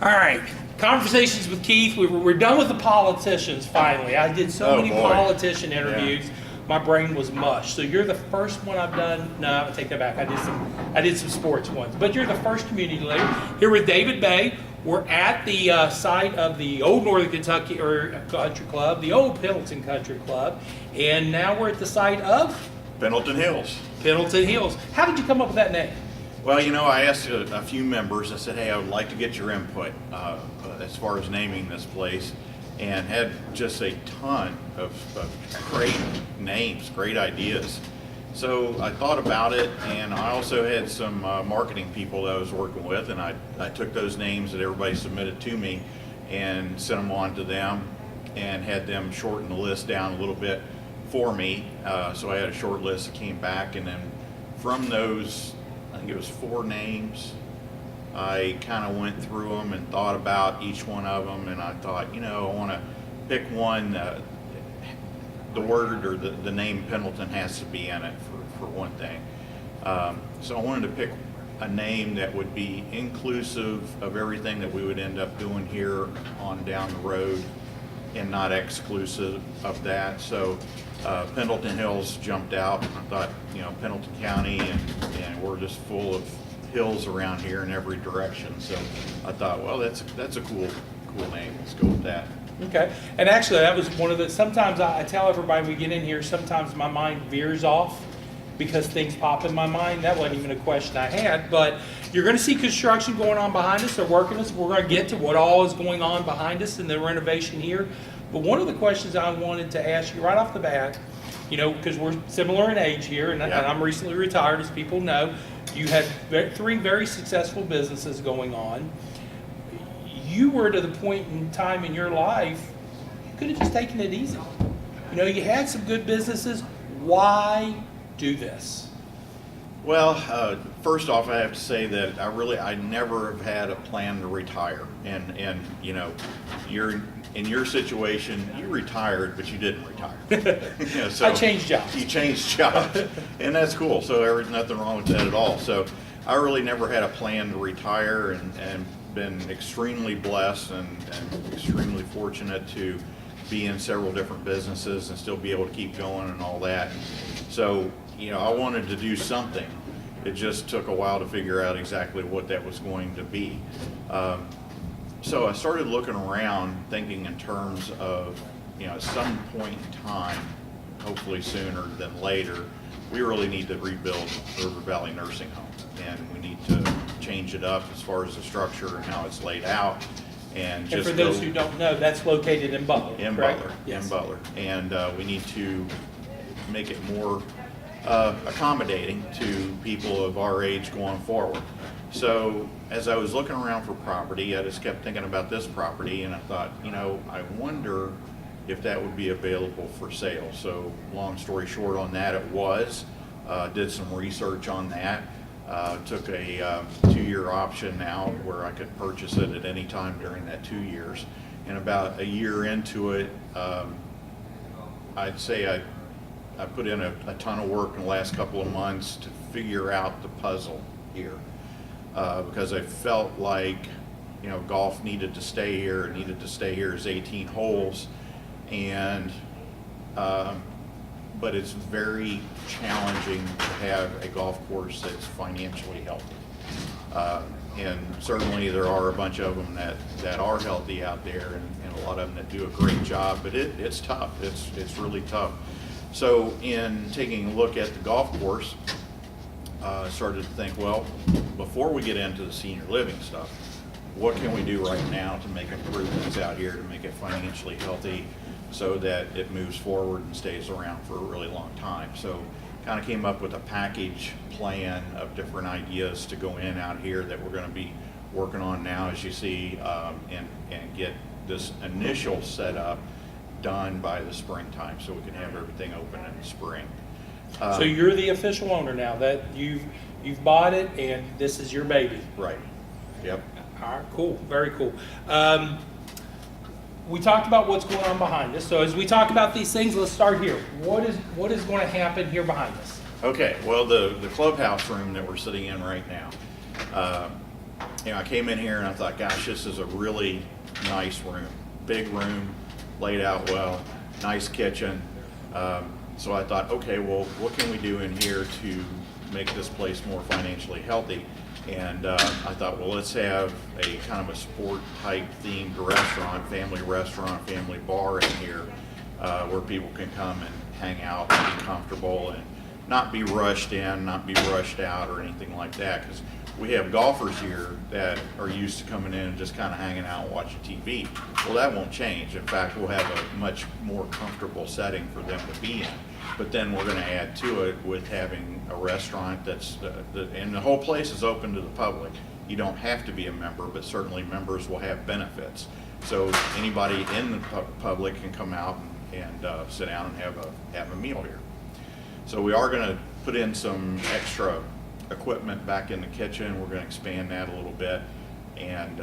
All right, conversations with Keith. We're done with the politicians finally. I did so many politician interviews, my brain was mush. So you're the first one I've done. No, I take that back. I did some sports ones, but you're the first community leader here with David Bay. We're at the site of the old Northern Kentucky Country Club, the old Pendleton Country Club, and now we're at the site of Pendleton Hills. Pendleton Hills. How did you come up with that name? Well, you know, I asked a few members. I said, hey, I would like to get your input as far as naming this place, and had just a ton of great names, great ideas. So I thought about it, and I also had some marketing people that I was working with, and I took those names that everybody submitted to me and sent them on to them and had them shorten the list down a little bit for me. So I had a short list that came back, and then from those, I think it was 4 names, I kind of went through them and thought about each one of them, and I thought, you know, I want to pick one. The word or the name Pendleton has to be in it for one thing. So I wanted to pick a name that would be inclusive of everything that we would end up doing here on down the road and not exclusive of that. So Pendleton Hills jumped out. I thought, you know, Pendleton County and we're just full of hills around here in every direction. So I thought, well, that's a cool name. Let's go with that. Okay, and actually that was one of the, sometimes I tell everybody we get in here, sometimes my mind veers off because things pop in my mind. That wasn't even a question I had, but you're going to see construction going on behind us. They're working us. We're going to get to what all is going on behind us and the renovation here. But one of the questions I wanted to ask you right off the bat, you know, because we're similar in age here, and I'm recently retired, as people know. You had 3 very successful businesses going on. You were to the point in time in your life, you could have just taken it easy. You know, you had some good businesses. Why do this? Well, first off, I have to say that I never have had a plan to retire. And you know, in your situation, you retired, but you didn't retire. You know, so I changed jobs. You changed jobs, and that's cool. So there's nothing wrong with that at all. So I really never had a plan to retire, and been extremely blessed and extremely fortunate to be in several different businesses and still be able to keep going and all that. So, you know, I wanted to do something. It just took a while to figure out exactly what that was going to be. So I started looking around, thinking in terms of, you know, at some point in time, hopefully sooner than later, we really need to rebuild River Valley Nursing Home, and we need to change it up as far as the structure and how it's laid out. And just for those who don't know, that's located in Butler. In correct? Butler, yes. In Butler. And we need to make it more accommodating to people of our age going forward. So as I was looking around for property, I just kept thinking about this property, and I thought, you know, I wonder if that would be available for sale. So long story short on that, it was. Did some research on that. Took a 2-year option out where I could purchase it at any time during that 2 years. And about a year into it, I'd say I put in a ton of work in the last couple of months to figure out the puzzle here. Because I felt like, you know, golf needed to stay here. It needed to stay here as 18 holes. And but it's very challenging to have a golf course that's financially healthy. And certainly there are a bunch of them that are healthy out there, and a lot of them that do a great job, but it's tough. It's really tough. So in taking a look at the golf course, I started to think, well, before we get into the senior living stuff, what can we do right now to make improvements out here to make it financially healthy so that it moves forward and stays around for a really long time? So kind of came up with a package plan of different ideas to go in out here that we're going to be working on now, as you see, and get this initial setup done by the springtime so we can have everything open in the spring. So you're the official owner now, that you've bought it and this is your baby. Right. Yep. All right, cool, very cool. We talked about what's going on behind us. So as we talk about these things, let's start here. What is going to happen here behind us? Okay, well, the clubhouse room that we're sitting in right now, I came in here and I thought, gosh, this is a really nice room, big room, laid out well, nice kitchen. So I thought, okay, well, what can we do in here to make this place more financially healthy? And I thought, well, let's have a kind of a sport type themed restaurant, family bar in here, where people can come and hang out and be comfortable and not be rushed in, not be rushed out or anything like that. Because we have golfers here that are used to coming in and just kind of hanging out and watching TV. Well, that won't change. In fact, we'll have a much more comfortable setting for them to be in. But then we're going to add to it with having a restaurant that's, and the whole place is open to the public. You don't have to be a member, but certainly members will have benefits. So anybody in the public can come out and sit down and have a meal here. So we are going to put in some extra equipment back in the kitchen. We're going to expand that a little bit and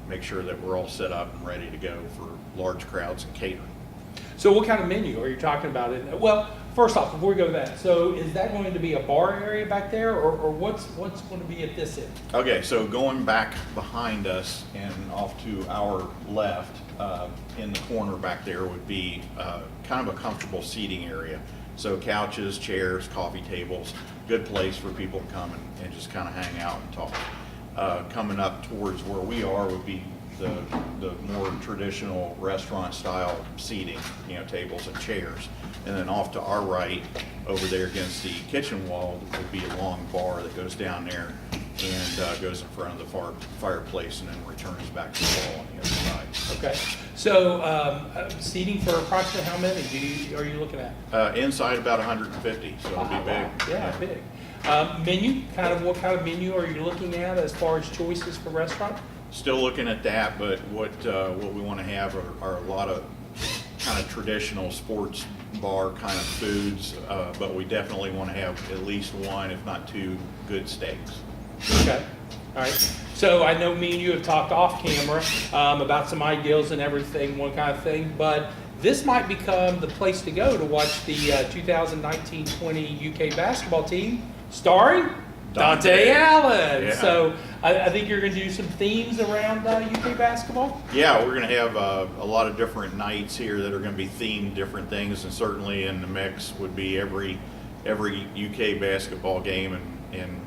make sure that we're all set up and ready to go for large crowds and catering. So what kind of menu are you talking about? Well, first off, before we go to that, so is that going to be a bar area back there, or what's going to be at this end? Okay, so going back behind us and off to our left, in the corner back there would be kind of a comfortable seating area. So couches, chairs, coffee tables, good place for people to come and just kind of hang out and talk. Coming up towards where we are would be the more traditional restaurant style seating, tables and chairs. And then off to our right, over there against the kitchen wall, would be a long bar that goes down there and goes in front of the fireplace and then returns back to the wall on the other side. Okay. So seating for approximately how many are you looking at? Inside about 150, so it'll be big. Wow. Yeah, big. Menu, what kind of menu are you looking at as far as choices for restaurant? Still looking at that, but what we want to have are a lot of kind of traditional sports bar kind of foods, but we definitely want to have at least one, if not two, good steaks. Okay. All right. So I know me and you have talked off camera about some ideals and everything, one kind of thing, but this might become the place to go to watch the 2019-20 UK basketball team starring Dante Allen. Yeah. So I think you're going to do some themes around UK basketball. Yeah, we're going to have a lot of different nights here that are going to be themed different things, and certainly in the mix would be every UK basketball game and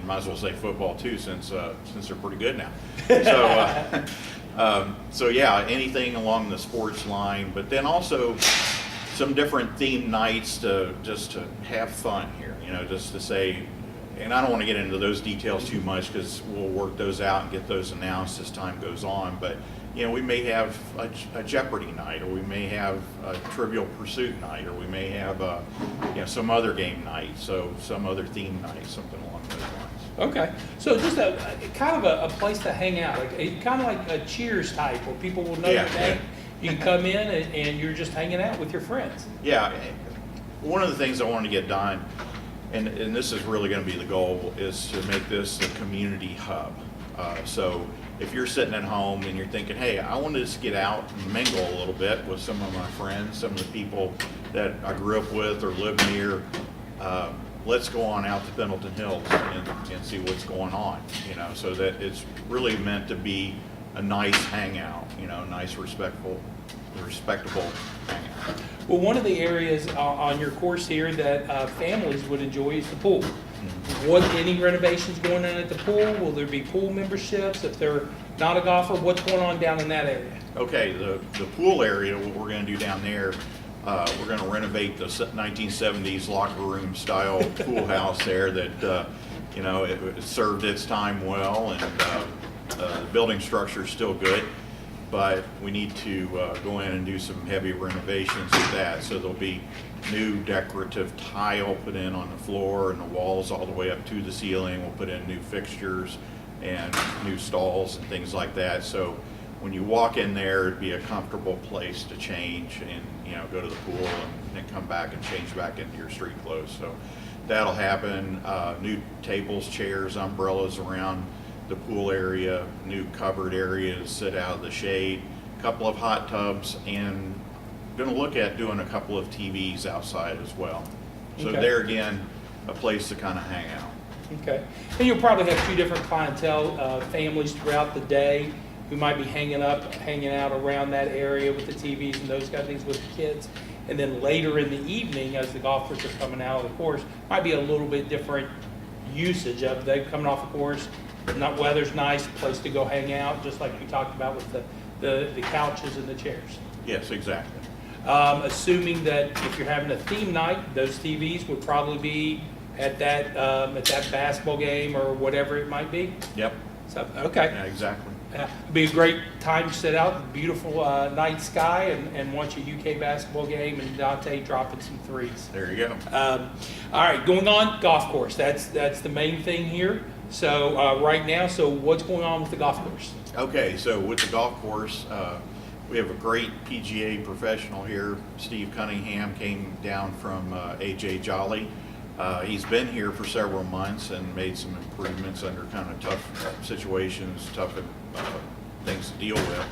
might as well say football too, since they're pretty good now. So yeah, anything along the sports line, but then also some different themed nights to have fun here. Just to say. And I don't want to get into those details too much because we'll work those out and get those announced as time goes on. But, we may have a Jeopardy night, or we may have a Trivial Pursuit night, or we may have some other game night, so some other theme night, something along those lines. Okay. So just a kind of a place to hang out, kind of like a Cheers type where people will know your name. You can come in and you're just hanging out with your friends. Yeah. One of the things I wanted to get done, and this is really going to be the goal, is to make this a community hub. So if you're sitting at home and you're thinking, hey, I want to just get out and mingle a little bit with some of my friends, some of the people that I grew up with or live near, let's go on out to Pendleton Hills and see what's going on. So that it's really meant to be a nice hangout, nice, respectable hangout. Well, one of the areas on your course here that families would enjoy is the pool. Any renovations going on at the pool? Will there be pool memberships? If they're not a golfer, what's going on down in that area? Okay, the pool area, what we're going to do down there, we're going to renovate the 1970s locker room style pool house there that, it served its time well, and the building structure is still good. But we need to go in and do some heavy renovations of that. So there'll be new decorative tile put in on the floor and the walls all the way up to the ceiling. We'll put in new fixtures and new stalls and things like that. So when you walk in there, it'd be a comfortable place to change and go to the pool and then come back and change back into your street clothes. So that'll happen. New tables, chairs, umbrellas around the pool area, new covered areas, sit out of the shade, a couple of hot tubs, and going to look at doing a couple of TVs outside as well. So Okay. there again, a place to kind of hang out. Okay. And you'll probably have two different clientele, families throughout the day who might be hanging out around that area with the TVs and those kind of things with the kids. And then later in the evening, as the golfers are coming out of the course, might be a little bit different usage of them coming off the course. Not weather's nice, place to go hang out, just like we talked about with the couches and the chairs. Yes, exactly. Assuming that if you're having a theme night, those TVs would probably be at that basketball game or whatever it might be. Yep. So, okay. Yeah, exactly. It'd be a great time to sit out, beautiful night sky, and watch a UK basketball game and Dante dropping some threes. There you go. All right, going on, golf course. That's the main thing here. So right now, so what's going on with the golf course? Okay, so with the golf course, we have a great PGA professional here. Steve Cunningham came down from AJ Jolly. He's been here for several months and made some improvements under kind of tough situations, tough things to deal with.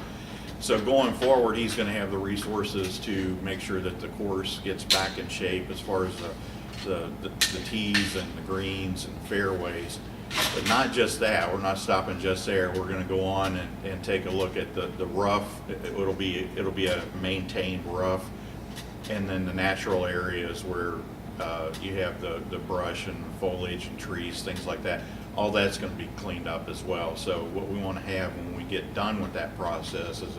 So going forward, he's going to have the resources to make sure that the course gets back in shape as far as the tees and the greens and the fairways. But not just that, we're not stopping just there. We're going to go on and take a look at the rough. It'll be a maintained rough, and then the natural areas where you have the brush and foliage and trees, things like that. All that's going to be cleaned up as well. So what we want to have when we get done with that process is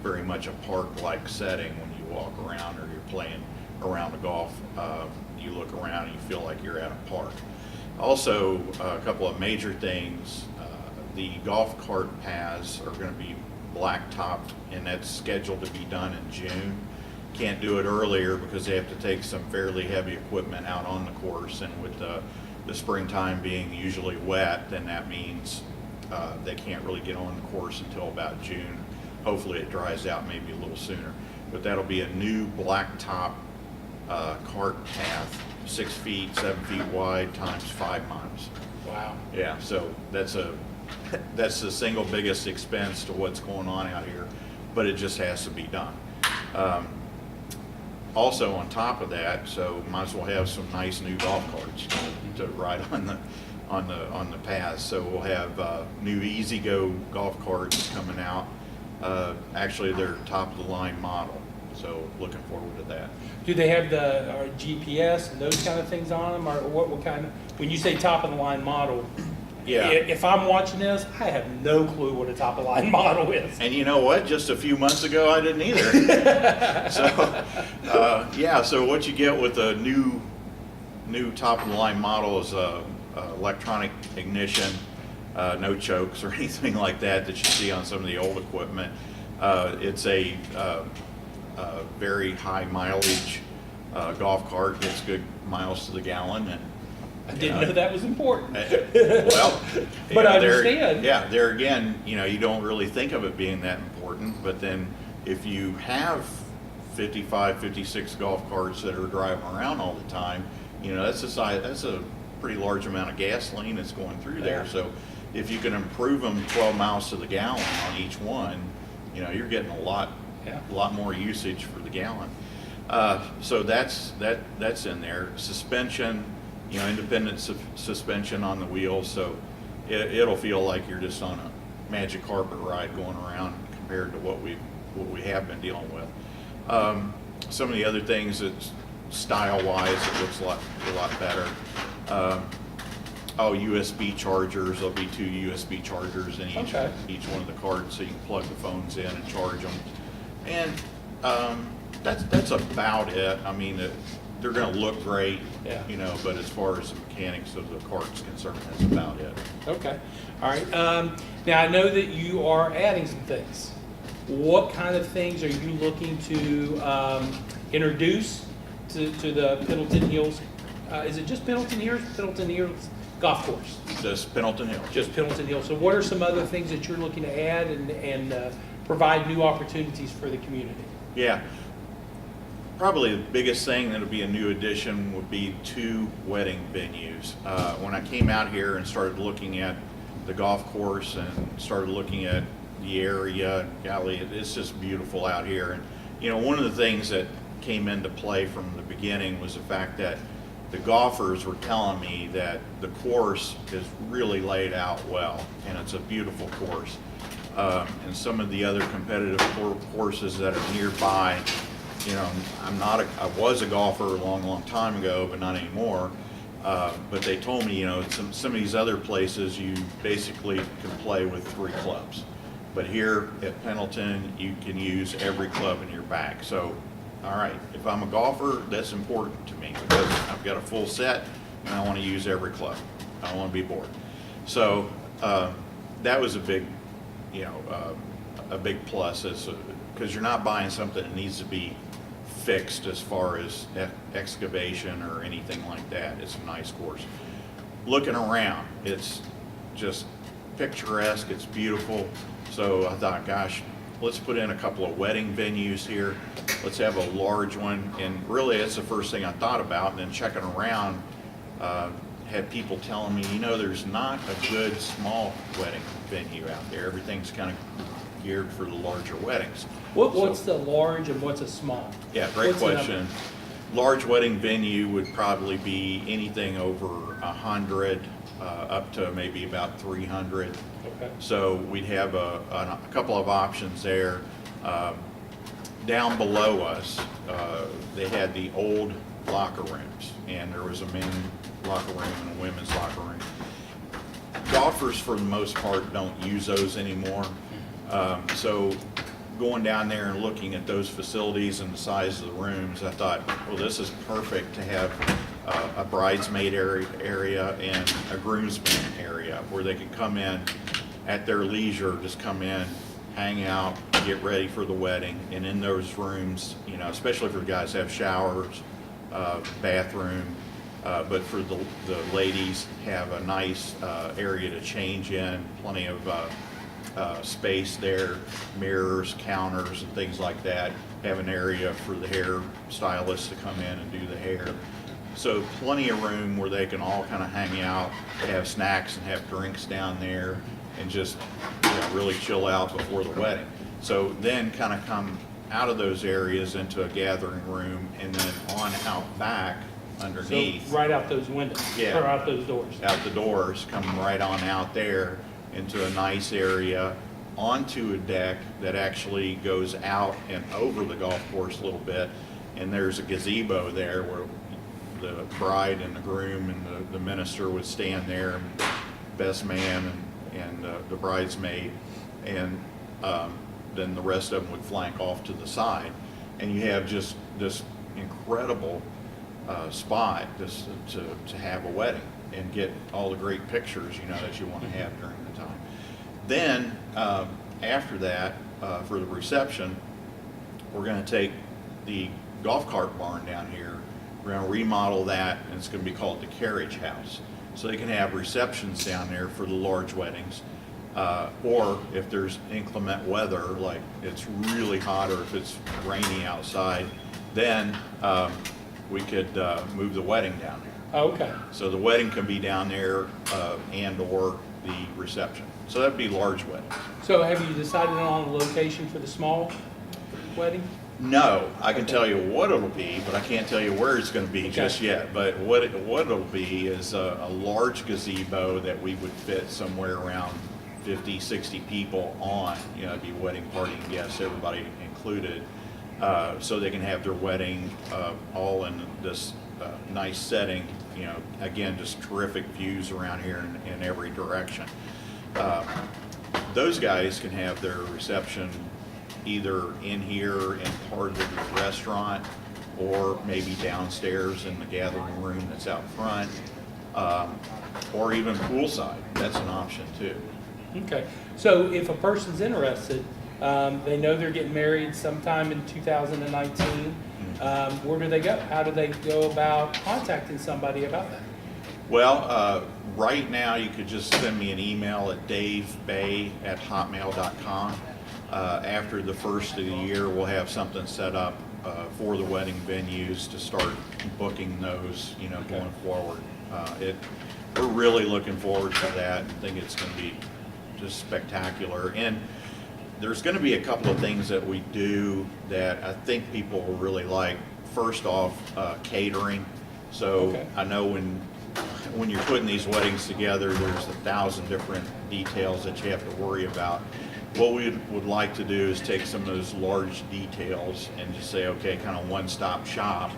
very much a park-like setting. When you walk around or you're playing around the golf, you look around and you feel like you're at a park. Also, a couple of major things, the golf cart paths are going to be black-topped, and that's scheduled to be done in June. Can't do it earlier because they have to take some fairly heavy equipment out on the course, and with the springtime being usually wet, then that means they can't really get on the course until about June. Hopefully it dries out maybe a little sooner. But that'll be a new blacktop cart path, 6 feet, 7 feet wide times 5 miles. Wow. Yeah, so that's the single biggest expense to what's going on out here, but it just has to be done. Also on top of that, so might as well have some nice new golf carts to ride on the paths. So we'll have new Easy Go golf carts coming out. Actually, they're top of the line model, so looking forward to that. Do they have the GPS and those kind of things on them, or what kind of? When you say top of the line model, Yeah. If I'm watching this, I have no clue what a top of the line model is. And you know what? Just a few months ago, I didn't either. So, yeah. So what you get with a new top of the line model is electronic ignition, no chokes or anything like that you see on some of the old equipment. It's a very high mileage golf cart. Gets good miles to the gallon, and I didn't know that was important. Well, but I understand. Yeah, there again, you don't really think of it being that important, but then if you have 55, 56 golf carts that are driving around all the time, that's a pretty large amount of gasoline that's going through there. Yeah. So if you can improve them 12 miles to the gallon on each one, you're getting a lot more usage for the gallon. So that's in there. Suspension. Independent suspension on the wheels, so it'll feel like you're just on a magic carpet ride going around compared to what we have been dealing with. Some of the other things that style-wise, it looks a lot better. USB chargers. There'll be 2 USB chargers in each one of the carts, so you can plug the phones in and charge them. And that's about it. I mean, they're going to look great, but as far as the mechanics of the cart's concerned, that's about it. Okay. All right. Now, I know that you are adding some things. What kind of things are you looking to introduce to the Pendleton Hills? Is it just Pendleton Hills Golf Course? Just Pendleton Hills. Just Pendleton Hills. So what are some other things that you're looking to add and provide new opportunities for the community? Yeah. Probably the biggest thing that'll be a new addition would be 2 wedding venues. When I came out here and started looking at the golf course and started looking at the area, golly, it's just beautiful out here. And one of the things that came into play from the beginning was the fact that the golfers were telling me that the course is really laid out well, and it's a beautiful course. And some of the other competitive courses that are nearby, you know, I was a golfer a long time ago, but not anymore. But they told me, you know, some of these other places you basically can play with 3 clubs. But here at Pendleton, you can use every club in your bag. So, all right, if I'm a golfer, that's important to me because I've got a full set and I want to use every club. I don't want to be bored. So that was a big, you know, a big plus, because you're not buying something that needs to be fixed as far as excavation or anything like that. It's a nice course. Looking around, it's just picturesque, it's beautiful. So I thought, gosh, let's put in a couple of wedding venues here. Let's have a large one. And really, that's the first thing I thought about. And then checking around, had people telling me, you know, there's not a good small wedding venue out there. Everything's kind of geared for the larger weddings. What's the large and what's a small? Yeah, great What's the number? question. Large wedding venue would probably be anything over 100, up to maybe about 300. Okay. So we'd have a couple of options there. Down below us, they had the old locker rooms, and there was a men's locker room and a women's locker room. Golfers, for the most part, don't use those anymore. So going down there and looking at those facilities and the size of the rooms, I thought, well, this is perfect to have a bridesmaid area and a groomsman area where they can come in at their leisure, just come in, hang out, get ready for the wedding. And in those rooms, you know, especially for the guys, have showers, bathroom, but for the ladies, have a nice area to change in, plenty of space there, mirrors, counters, and things like that. Have an area for the hair stylist to come in and do the hair. So plenty of room where they can all kind of hang out, have snacks and have drinks down there, and just, you know, really chill out before the wedding. So then kind of come out of those areas into a gathering room, and then on out back underneath. So right out those windows, Yeah. or out those doors. Out the doors, come right on out there into a nice area, onto a deck that actually goes out and over the golf course a little bit. And there's a gazebo there where the bride and the groom and the minister would stand there, best man and the bridesmaid, and then the rest of them would flank off to the side. And you have just this incredible spot just to have a wedding and get all the great pictures, you know, that you want to have during the time. Then after that, for the reception, we're going to take the golf cart barn down here. We're going to remodel that, and it's going to be called the carriage house. So they can have receptions down there for the large weddings. Or if there's inclement weather, like it's really hot or if it's rainy outside, then we could move the wedding down there. Oh, okay. So the wedding can be down there and or the reception. So that'd be large weddings. So have you decided on a location for the small wedding? No, I can tell you what it'll be, but I can't tell you where it's going to be just yet. But what it'll be is a large gazebo that we would fit somewhere around 50, 60 people on. You know, it'd be wedding party and guests, everybody included. So they can have their wedding all in this nice setting. You know, again, just terrific views around here in every direction. Those guys can have their reception either in here in part of the restaurant, or maybe downstairs in the gathering room that's out front, or even poolside. That's an option too. Okay. So if a person's interested, they know they're getting married sometime in 2019, where do they go? How do they go about contacting somebody about that? Well, right now you could just send me an email at davebay@hotmail.com. After the first of the year, we'll have something set up for the wedding venues to start booking those, you know, going forward. We're really looking forward to that. I think it's going to be just spectacular. And there's going to be a couple of things that we do that I think people will really like. First off, catering. So Okay. I know when you're putting these weddings together, there's 1,000 different details that you have to worry about. What we would like to do is take some of those large details and just say, okay, kind of one-stop shop,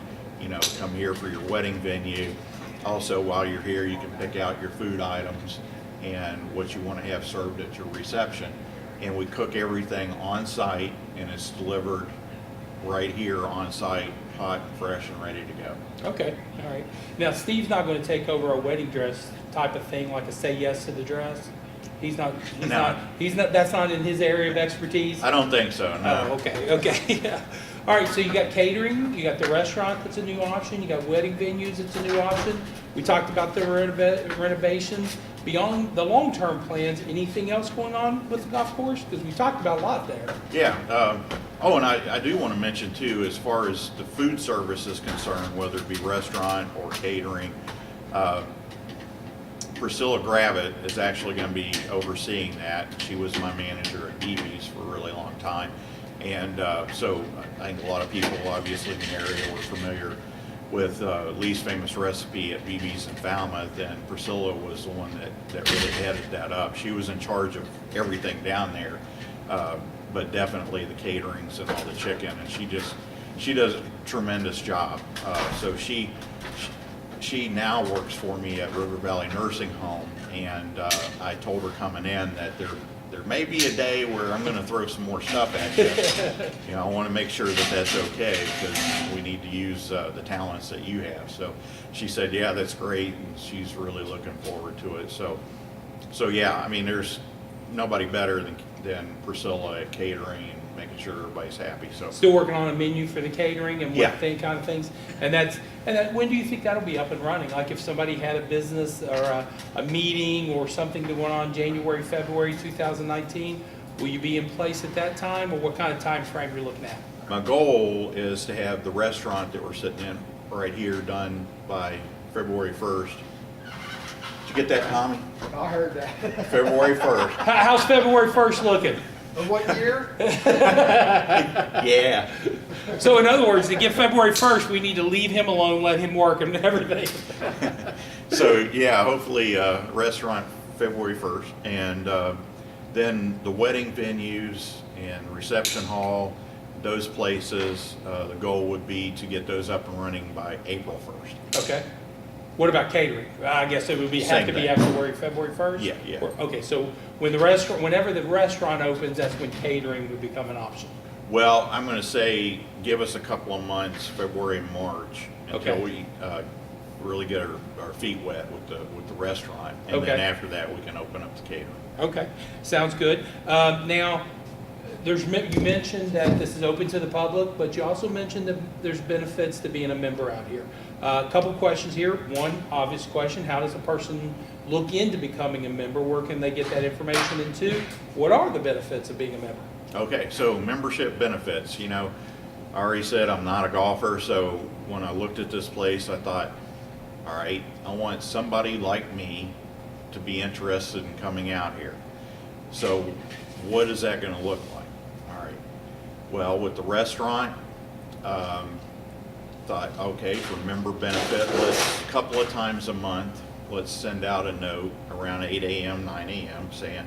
come here for your wedding venue. Also, while you're here, you can pick out your food items and what you want to have served at your reception. And we cook everything on site, and it's delivered right here on site, hot, fresh, and ready to go. Okay, all right. Now, Steve's not going to take over a wedding dress type of thing, like a say yes to the dress? He's not, No. that's not in his area of expertise? I don't think so, no. Oh, okay, yeah. All right, so you got catering, you got the restaurant that's a new option, you got wedding venues that's a new option. We talked about the renovations. Beyond the long-term plans, anything else going on with the golf course? Because we talked about a lot there. Yeah. And I do want to mention too, as far as the food service is concerned, whether it be restaurant or catering, Priscilla Gravitt is actually going to be overseeing that. She was my manager at BB's for a really long time. And so I think a lot of people obviously in the area were familiar with Lee's famous recipe at BB's in Falmouth, and Priscilla was the one that really headed that up. She was in charge of everything down there, but definitely the caterings and all the chicken, and she does a tremendous job. So she now works for me at River Valley Nursing Home, and I told her coming in that there may be a day where I'm going to throw some more stuff at you. I want to make sure that that's okay, because we need to use the talents that you have. So she said, yeah, that's great, and she's really looking forward to it. So yeah, I mean, there's nobody better than Priscilla at catering and making sure everybody's happy. So Still working on a menu for the catering and Yeah. kind of things. And when do you think that'll be up and running? Like if somebody had a business or a meeting or something that went on January, February 2019, will you be in place at that time, or what kind of time frame you're looking at? my goal is to have the restaurant that we're sitting in right here done by February 1st. Did you get that, Tommy? I heard that. February 1st. How's February 1st looking? Of what year? Yeah. So in other words, to get February 1st, we need to leave him alone, let him work and everything. So yeah, hopefully restaurant February 1st, and then the wedding venues and reception hall, those places, the goal would be to get those up and running by April 1st. Okay. What about catering? I guess it would have Same to be thing. after February 1st? Yeah. Okay, so whenever the restaurant opens, that's when catering would become an option. Well, I'm going to say give us a couple of months, February and March, until Okay. we really get our feet wet with the restaurant, and Okay. then after that we can open up the catering. Okay, sounds good. Now, you mentioned that this is open to the public, but you also mentioned that there's benefits to being a member out here. A couple questions here. One, obvious question, how does a person look into becoming a member? Where can they get that information? And two, what are the benefits of being a member? Okay, so membership benefits, I already said I'm not a golfer, so when I looked at this place, I thought, all right, I want somebody like me to be interested in coming out here. So what is that going to look like? All right, well, with the restaurant, thought, okay, for member benefit, let's, a couple of times a month, let's send out a note around 8 a.m., 9 a.m. saying,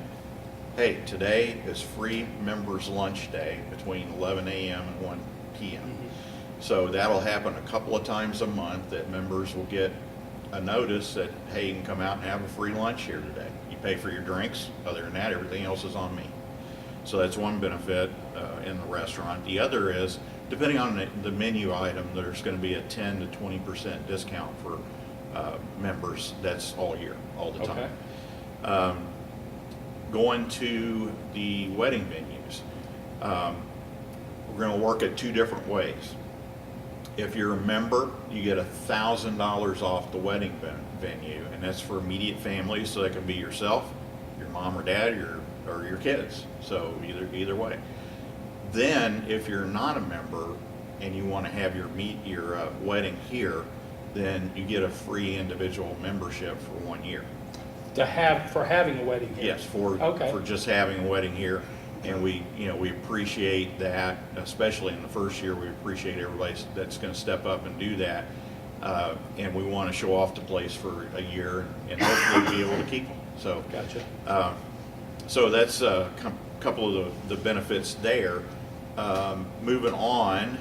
hey, today is free members lunch day between 11 a.m. and 1 p.m. So that'll happen a couple of times a month, that members will get a notice that, hey, you can come out and have a free lunch here today. You pay for your drinks. Other than that, everything else is on me. So that's one benefit in the restaurant. The other is, depending on the menu item, there's going to be a 10 to 20% discount for members. That's all year, all the time. Okay. Going to the wedding venues, we're going to work it two different ways. If you're a member, you get $1,000 off the wedding venue, and that's for immediate families, so that can be yourself, your mom or dad, or your kids. So either way. Then, if you're not a member and you want to have your wedding here, then you get a free individual membership for 1 year. For having a wedding here? Yes, for just having a wedding here, and we appreciate that, especially in the first year. We appreciate everybody that's going to step up and do that. And we want to show off the place for a year and hopefully be able to keep them. So, Gotcha. so that's a couple of the benefits there. Moving on,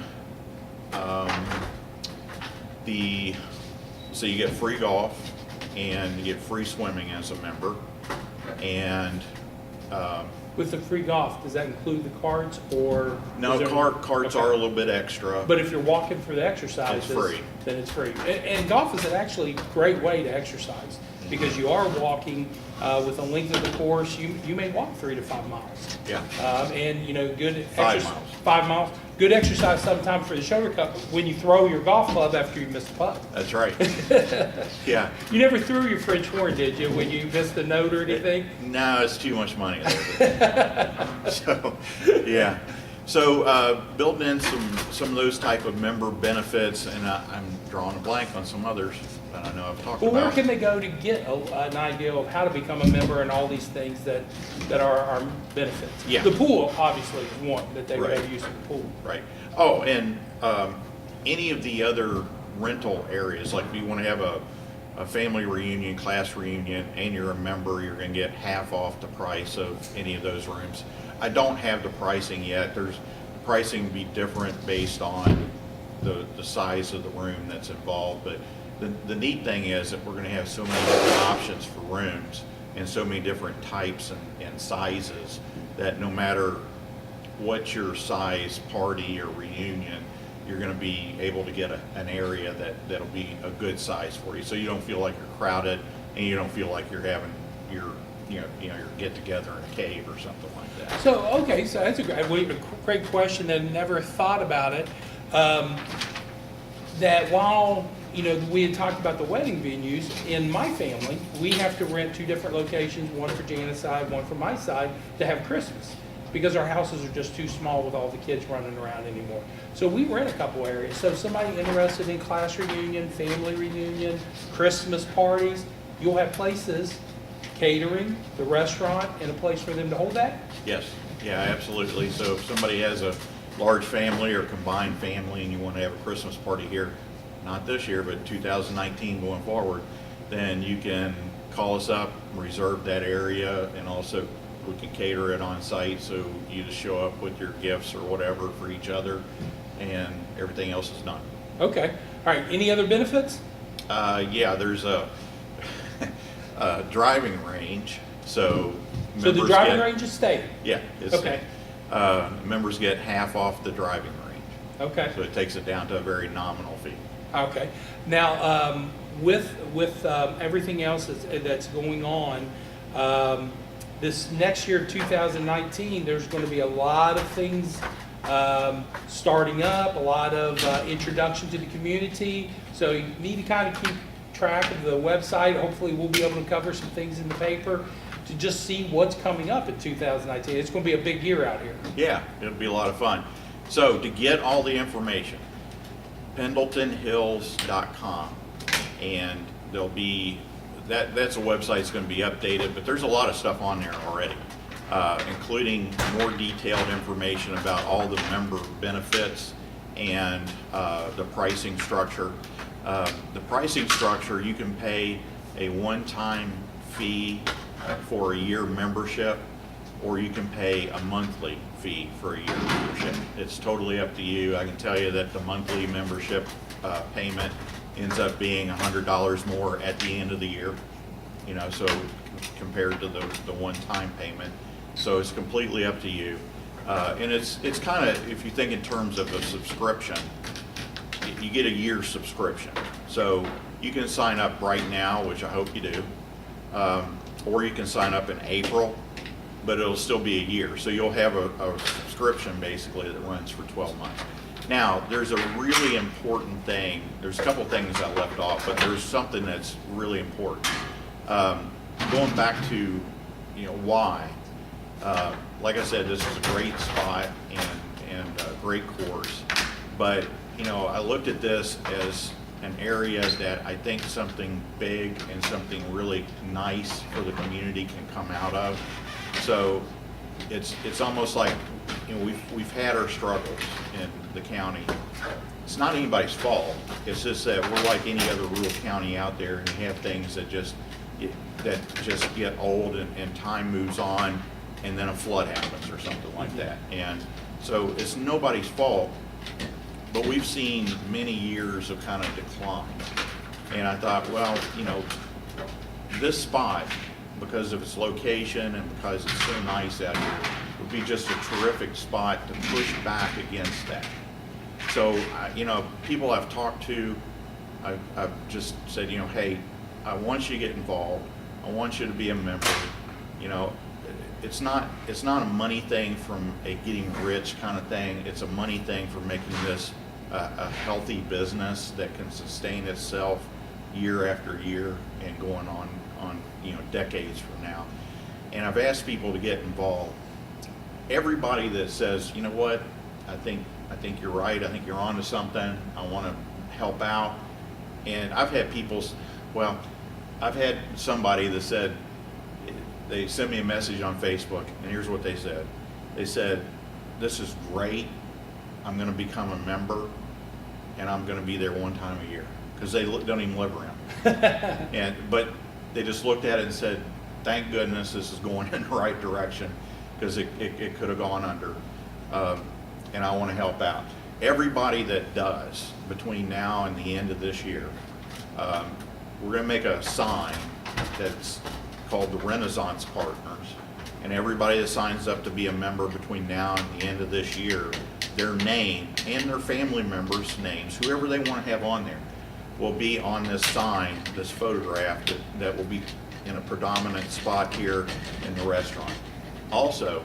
so you get free golf and you get free swimming as a member. And With the free golf, does that include the carts or? no, is there- carts okay. are a little bit extra. But if you're walking for the exercises, It's free. then it's free. And golf is an actually great way to exercise because you are walking with the length of the course. You may walk 3 to 5 miles. Yeah. And good 5 exercise. miles. 5 miles. Good exercise sometimes for the shoulder cup when you throw your golf club after you miss the putt. That's right. Yeah. You never threw your French horn, did you, when you missed the note or anything? No, it's too much money. So, yeah. So building in some of those type of member benefits, and I'm drawing a blank on some others that I know I've talked Well, where about. can they go to get an idea of how to become a member and all these things that are our benefits? Yeah. The pool, obviously, is one that they would Right. have use of the pool. Right. Oh, and any of the other rental areas, like if you want to have a family reunion, class reunion, and you're a member, you're going to get half off the price of any of those rooms. I don't have the pricing yet. The pricing will be different based on the size of the room that's involved. But the neat thing is that we're going to have so many different options for rooms and so many different types and sizes that no matter what your size party or reunion, you're going to be able to get an area that'll be a good size for you. So you don't feel like you're crowded and you don't feel like you're having your get together in a cave or something like that. So, okay, so that's a great question and never thought about it. That while, we had talked about the wedding venues, in my family, we have to rent 2 different locations, one for Jana's side, one for my side, to have Christmas. Because our houses are just too small with all the kids running around anymore. So we rent a couple areas. So if somebody interested in class reunion, family reunion, Christmas parties, you'll have places, catering, the restaurant, and a place for them to hold that? Yes, yeah, absolutely. So if somebody has a large family or combined family and you want to have a Christmas party here, not this year, but 2019 going forward, then you can call us up, reserve that area, and also we can cater it on site, so you just show up with your gifts or whatever for each other, and everything else is done. Okay. All right. Any other benefits? Yeah, there's a driving range, so So the members driving get- range is state. Yeah. It's Okay. members get half off the driving range, Okay. so it takes it down to a very nominal fee. Okay. Now, with everything else that's going on, this next year, 2019, there's going to be a lot of things starting up, a lot of introduction to the community. So you need to kind of keep track of the website. Hopefully, we'll be able to cover some things in the paper to just see what's coming up in 2019. It's going to be a big year out here. Yeah, it'll be a lot of fun. So to get all the information, pendletonhills.com, and there'll be that's a website that's going to be updated, but there's a lot of stuff on there already, including more detailed information about all the member benefits and the pricing structure. The pricing structure, you can pay a one-time fee for a year membership, or you can pay a monthly fee for a year membership. It's totally up to you. I can tell you that the monthly membership payment ends up being $100 more at the end of the year, so compared to the one-time payment. So it's completely up to you. And it's kind of, if you think in terms of a subscription, you get a year subscription. So you can sign up right now, which I hope you do, or you can sign up in April, but it'll still be a year. So you'll have a subscription basically that runs for 12 months. Now, there's a really important thing. There's a couple things I left off, but there's something that's really important. Going back to, why. Like I said, this is a great spot and a great course. But, I looked at this as an area that I think something big and something really nice for the community can come out of. So it's almost like, you know, we've had our struggles in the county. It's not anybody's fault. It's just that we're like any other rural county out there, and you have things that just get old, and time moves on, and then a flood happens or something like that. And so it's nobody's fault, but we've seen many years of kind of decline. And I thought, well, you know, this spot, because of its location and because it's so nice out here, would be just a terrific spot to push back against that. So, you know, people I've talked to, I've just said, you know, hey, I want you to get involved. I want you to be a member. You know, it's not a money thing from a getting rich kind of thing. It's a money thing for making this a healthy business that can sustain itself year after year and going on you know, decades from now. And I've asked people to get involved. Everybody that says, you know what, I think you're right. I think you're onto something. I want to help out. And I've had I've had somebody that said, they sent me a message on Facebook, and here's what they said. They said, this is great. I'm going to become a member, and I'm going to be there one time a year, because they don't even live around. But they just looked at it and said, thank goodness this is going in the right direction, because it could have gone under. And I want to help out. Everybody that does between now and the end of this year, we're going to make a sign that's called the Renaissance Partners. And everybody that signs up to be a member between now and the end of this year, their name and their family members' names, whoever they want to have on there, will be on this sign, this photograph that will be in a predominant spot here in the restaurant. Also,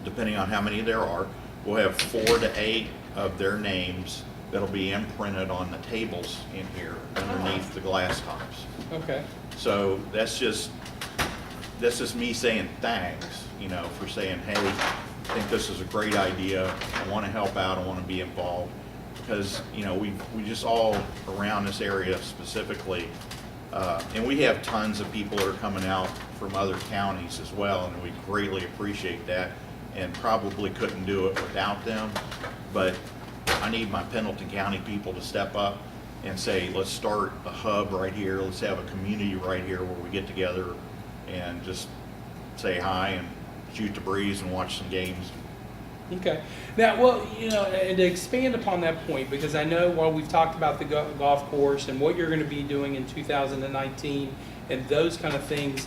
depending on how many there are, we'll have 4 to 8 of their names that'll be imprinted on the tables in here underneath the glass tops. Okay. So that's just me saying thanks, you know, for saying, hey, I think this is a great idea. I want to help out. I want to be involved, because, you know, we just all around this area specifically, and we have tons of people that are coming out from other counties as well, and we greatly appreciate that, and probably couldn't do it without them. But I need my Pendleton County people to step up and say, let's start a hub right here. Let's have a community right here where we get together and just say hi and shoot the breeze and watch some games. Okay. Now, well, you know, and to expand upon that point, because I know while we've talked about the golf course and what you're going to be doing in 2019 and those kind of things,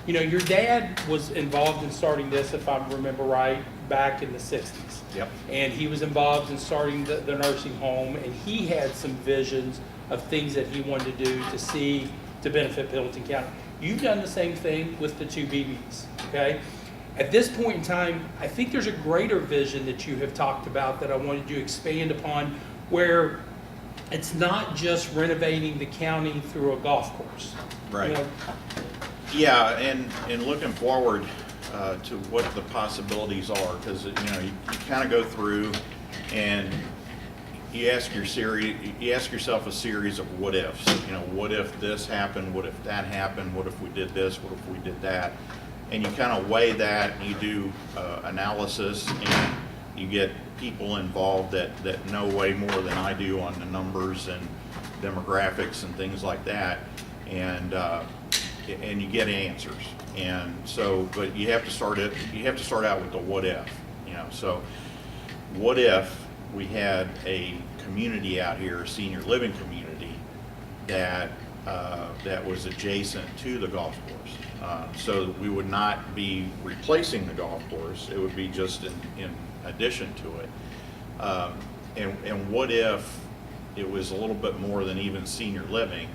you know, your dad was involved in starting this, if I remember right, back in the 60s. Yep. And he was involved in starting the nursing home, and he had some visions of things that he wanted to do to benefit Pendleton County. You've done the same thing with the 2 BBs, okay? At this point in time, I think there's a greater vision that you have talked about that I wanted you to expand upon, where it's not just renovating the county through a golf course. Right. You know? Yeah, and looking forward to what the possibilities are, because, you know, you kind of go through and you ask yourself a series of what ifs. You know, what if this happened? What if that happened? What if we did this? What if we did that? And you kind of weigh that, and you do analysis, and you get people involved that know way more than I do on the numbers and demographics and things like that, and you get answers. And so, but you have to start out with the what if, you know. So what if we had a community out here, a senior living community, that was adjacent to the golf course? So we would not be replacing the golf course. It would be just in addition to it. And what if it was a little bit more than even senior living?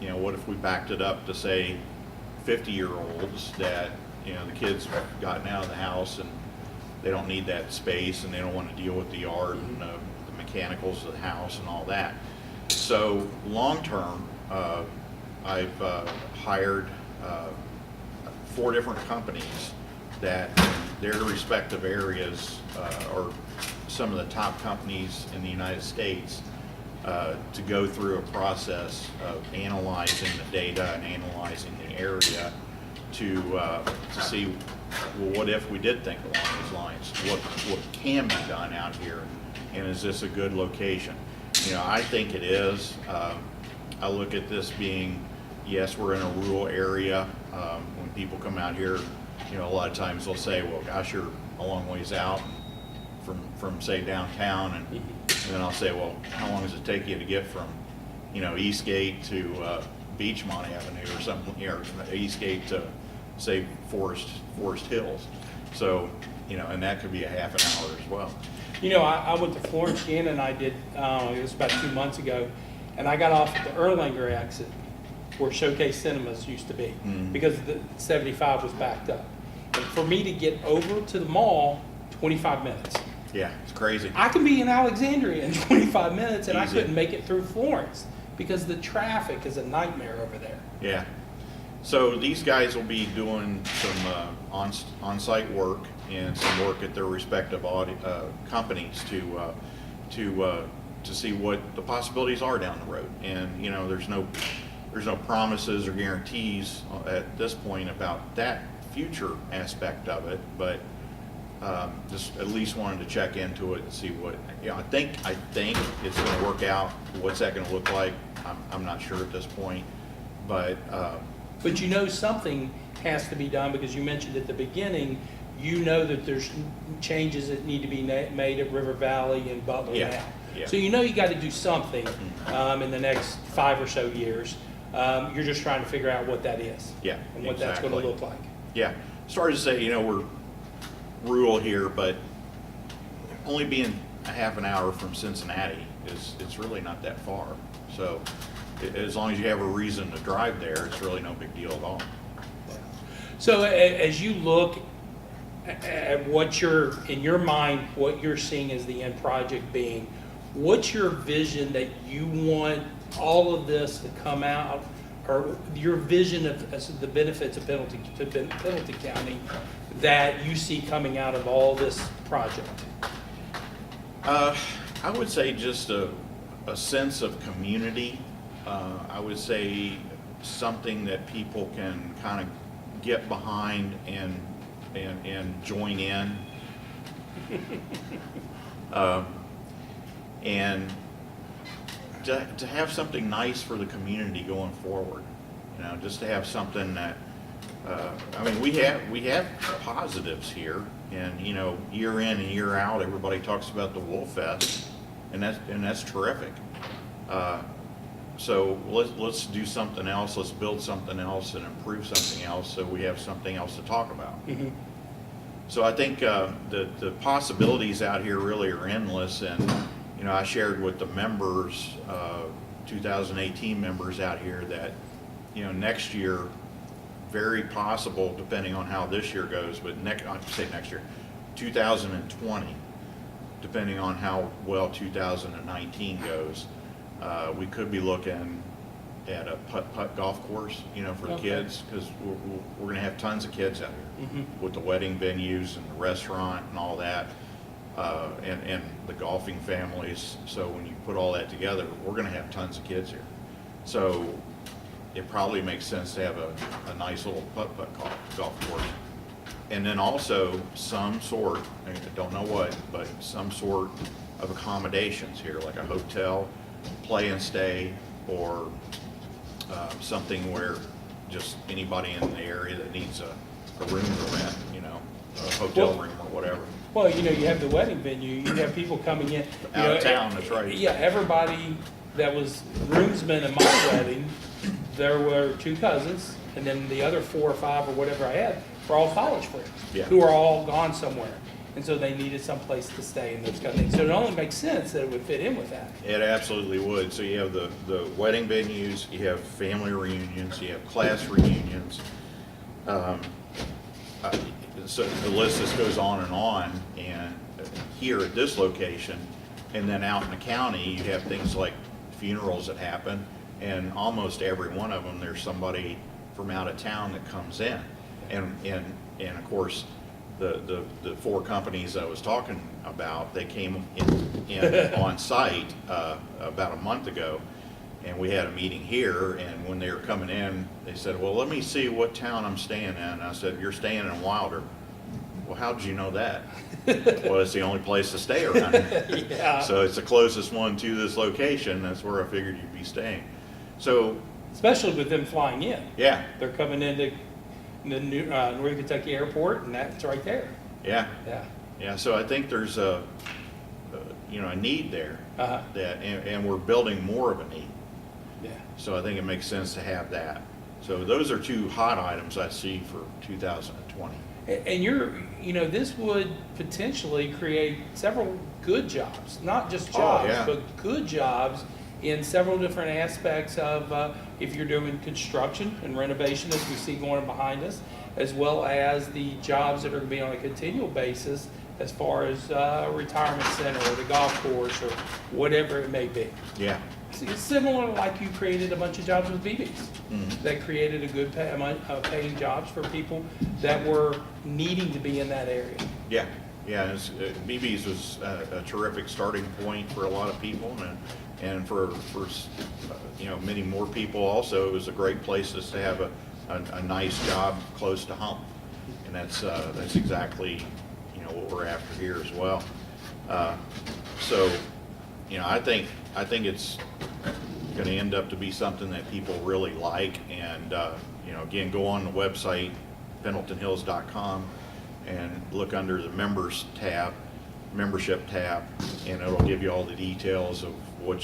You know, what if we backed it up to, say, 50-year-olds that, you know, the kids have gotten out of the house and they don't need that space and they don't want to deal with the yard and the mechanicals of the house and all that. So long term, I've hired 4 different companies that in their respective areas are some of the top companies in the United States to go through a process of analyzing the data and analyzing the area to see, well, what if we did think along these lines? What can be done out here, and is this a good location? You know, I think it is. I look at this being, yes, we're in a rural area. When people come out here, you know, a lot of times they'll say, well, gosh, you're a long ways out from say downtown, and then I'll say, well, how long does it take you to get from, you know, Eastgate to Beachmont Avenue or something, or Eastgate to say Forest Hills? So, you know, and that could be a half an hour as well. You know, I went to Florence, Shannon and I did, it was about 2 months ago, and I got off at the Erlanger exit where Showcase Cinemas used to be, because the 75 was backed up. And for me to get over to the mall, 25 minutes. Yeah, it's crazy. I can be in Alexandria in 25 minutes, and I Easy. couldn't make it through Florence because the traffic is a nightmare over there. Yeah. So these guys will be doing some on-site work and some work at their respective companies to see what the possibilities are down the road. And you know, there's no promises or guarantees at this point about that future aspect of it, but just at least wanted to check into it and see what, you know, I think it's going to work out. What's that going to look like? I'm not sure at this point, but you know something has to be done, because you mentioned at the beginning, you know that there's changes that need to be made at River Valley and Butler now. Yeah. So you know you got to do something in the next 5 or so years. You're just trying to figure out what that is. Yeah, and what that's going to exactly. look like. Yeah, sorry to say, you know, we're rural here, but only being a half an hour from Cincinnati it's really not that far. So as long as you have a reason to drive there, it's really no big deal at all. So as you look at what in your mind, what you're seeing as the end project being, what's your vision that you want all of this to come out, or your vision of the benefits of Pendleton County that you see coming out of all this project? I would say just a sense of community. I would say something that people can kind of get behind and join in. And to have something nice for the community going forward, you know, just to have something that, I mean, we have positives here, and you know, year in and year out, everybody talks about the Wolf Fest, and that's terrific. So let's do something else. Let's build something else and improve something else, so we have something else to talk about. Mm-hmm. So I think the possibilities out here really are endless, and you know, I shared with the members, 2018 members out here, that you know, next year, very possible, depending on how this year goes, but I'd say next year, 2020, depending on how well 2019 goes, we could be looking at a putt-putt golf course, you know, for the kids, because we're going to have tons of kids out here with the wedding venues and the restaurant and all that, and the golfing families. So when you put all that together, we're going to have tons of kids here. So it probably makes sense to have a nice little putt-putt golf course. And then also some sort, I don't know what, but some sort of accommodations here, like a hotel, play and stay, or something where just anybody in the area that needs a room to rent, you know, a hotel room or whatever. Well, you know, you have the wedding venue, you have people coming in. Out of town, that's right. Yeah, everybody that was groomsmen in my wedding, there were 2 cousins, and then the other 4 or 5 or whatever I had were all college friends, who are all gone somewhere. And so they needed some place to stay and those kind of things. So it only makes sense that it would fit in with that. It absolutely would. So you have the wedding venues, you have family reunions, you have class reunions. So the list just goes on, and here at this location, and then out in the county, you have things like funerals that happen, and almost every one of them, there's somebody from out of town that comes in. And of course, the 4 companies I was talking about, they came in on site about a month ago, And we had a meeting here, and when they were coming in, they said, well, let me see what town I'm staying in. And I said, you're staying in Wilder. Well, how did you know that? Well, it's the only place to stay around here. Yeah. So it's the closest one to this location. That's where I figured you'd be staying. So, Especially with them flying in. yeah, They're coming into the Northern Kentucky Airport, and that's right there. yeah, Yeah. yeah. So I think there's a need there, Uh-huh. and we're building more of a need. Yeah. So I think it makes sense to have that. So those are two hot items I see for 2020. And this would potentially create several good jobs, not just Oh, jobs, yeah. but good jobs in several different aspects of, if you're doing construction and renovation, as we see going behind us, as well as the jobs that are going to be on a continual basis as far as a retirement center or the golf course or whatever it may be. Yeah. It's similar like you created a bunch of jobs with BB's. Mhm. That created a good paying jobs for people that were needing to be in that area. Yeah, yeah. BB's was a terrific starting point for a lot of people, and for many more people also. It was a great place just to have a nice job close to home, and that's exactly what we're after here as well. So I think it's going to end up to be something that people really like, and again, go on the website pendletonhills.com and look under the membership tab, and it'll give you all the details of what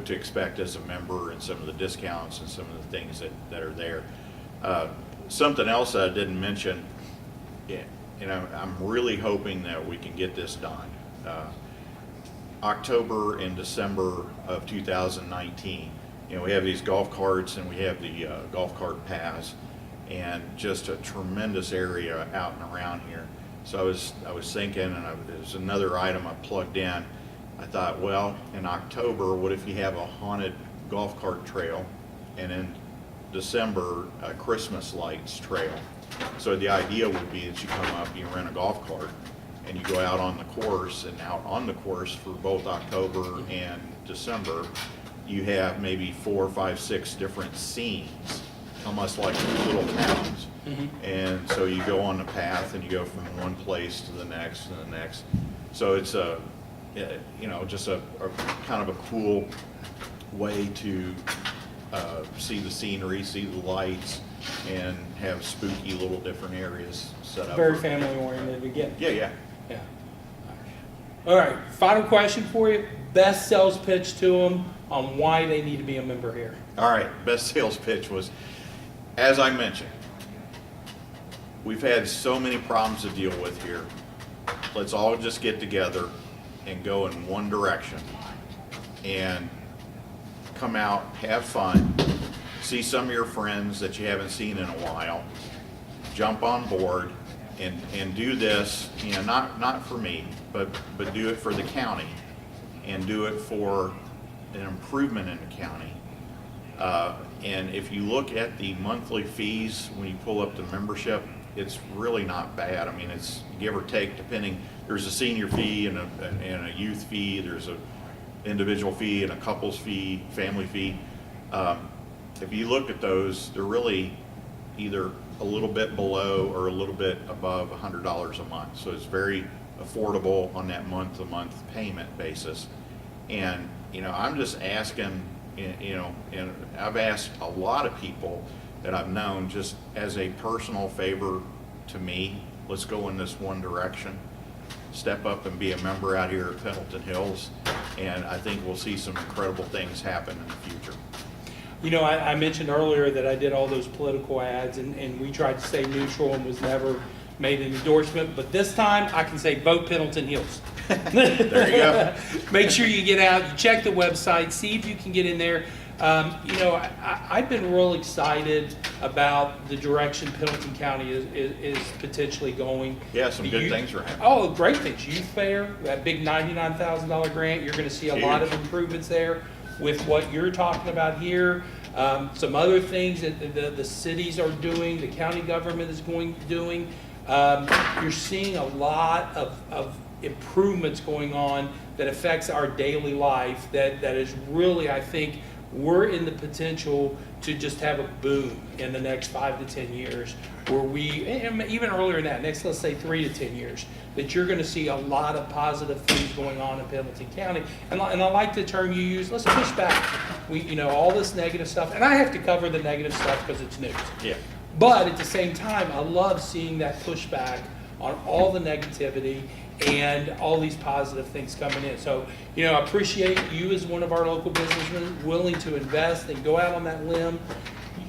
to expect as a member and some of the discounts and some of the things that are there. Something else I didn't mention, I'm really hoping that we can get this done. October and December of 2019, we have these golf carts and we have the golf cart paths, and just a tremendous area out and around here. So I was thinking, and there's another item I plugged in. I thought, well, in October, what if you have a haunted golf cart trail, and in December, a Christmas lights trail. So the idea would be that you come up, you rent a golf cart, and you go out on the course, and out on the course for both October and December, you have maybe 4, 5, 6 different scenes, almost like little towns. Mm-hmm. And so you go on the path and you go from one place to the next and the next. So it's just a kind of a cool way to see the scenery, see the lights, and have spooky little different areas set up. Very family oriented again. Yeah. Yeah. All right, final question for you. Best sales pitch to them on why they need to be a member here. All right, best sales pitch was, as I mentioned, we've had so many problems to deal with here. Let's all just get together and go in one direction and come out, have fun, see some of your friends that you haven't seen in a while, jump on board, and do this, not for me, but do it for the county, and do it for an improvement in the county. And if you look at the monthly fees, when you pull up the membership, it's really not bad. I mean, it's give or take, depending. There's a senior fee and a youth fee. There's a individual fee and a couples fee, family fee. If you look at those, they're really either a little bit below or a little bit above $100 a month. So it's very affordable on that month-to-month payment basis. And I'm just asking, and I've asked a lot of people that I've known, just as a personal favor to me, let's go in this one direction, step up and be a member out here at Pendleton Hills, and I think we'll see some incredible things happen in the future. I mentioned earlier that I did all those political ads, and we tried to stay neutral and was never made an endorsement, but this time I can say vote Pendleton Hills. There you go. Make sure you get out, you check the website, see if you can get in there. I've been real excited about the direction Pendleton County is potentially going. Yeah, some good things are happening. Oh, great things. Youth Fair, that big $99,000 grant, you're going to see a lot of improvements there with what you're talking about here. Some other things that the cities are doing, the county government is doing. You're seeing a lot of improvements going on that affects our daily life that is really, I think, we're in the potential to just have a boom in the next 5 to 10 years, where we, and even earlier than that, next, let's say 3 to 10 years, that you're going to see a lot of positive things going on in Pendleton County. And I like the term you use, let's push back. All this negative stuff, and I have to cover the negative stuff because it's news. Yeah. But at the same time, I love seeing that pushback on all the negativity and all these positive things coming in. So, I appreciate you as one of our local businessmen willing to invest and go out on that limb.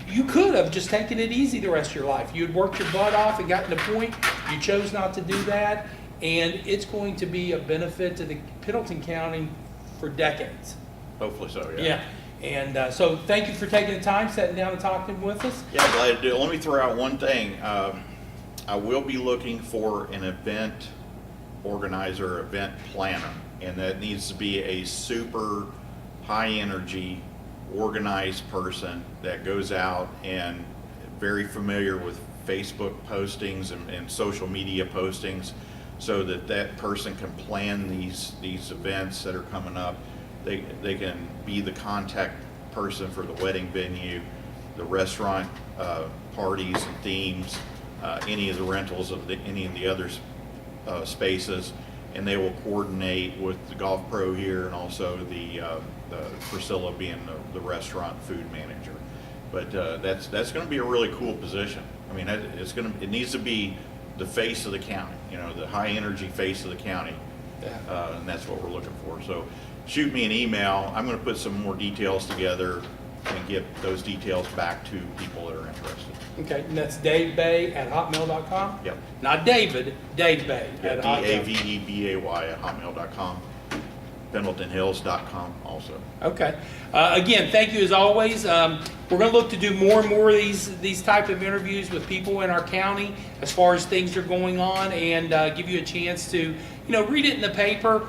You could have just taken it easy the rest of your life. You had worked your butt off and gotten to the point. You chose not to do that, and it's going to be a benefit to the Pendleton County for decades. Hopefully so, yeah. Yeah. And so thank you for taking the time, sitting down and talking with us. Yeah, glad to do it. Let me throw out one thing. I will be looking for an event organizer, event planner, and that needs to be a super high energy, organized person that goes out and very familiar with Facebook postings and social media postings, so that that person can plan these events that are coming up. They can be the contact person for the wedding venue, the restaurant parties and themes, any of the rentals of any of the other spaces, and they will coordinate with the golf pro here and also the Priscilla being the restaurant food manager. But that's going to be a really cool position. I mean, it needs to be the face of the county, the high energy face of the county, and that's what we're looking for. So shoot me an email. I'm going to put some more details together and get those details back to people that are interested. Okay, and that's davebay@hotmail.com? Yep. Not David, Dave Bay at hotmail. DAVEBAY@hotmail.com. PendletonHills.com also. Okay. Again, thank you as always. We're going to look to do more and more of these type of interviews with people in our county as far as things are going on, and give you a chance to, read it in the paper.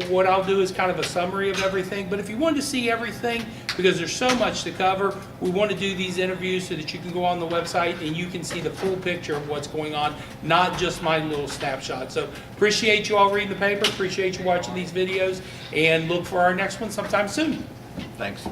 What I'll do is kind of a summary of everything. But if you wanted to see everything, because there's so much to cover, we want to do these interviews so that you can go on the website and you can see the full picture of what's going on, not just my little snapshot. So appreciate you all reading the paper, appreciate you watching these videos, and look for our next one sometime soon. Thanks.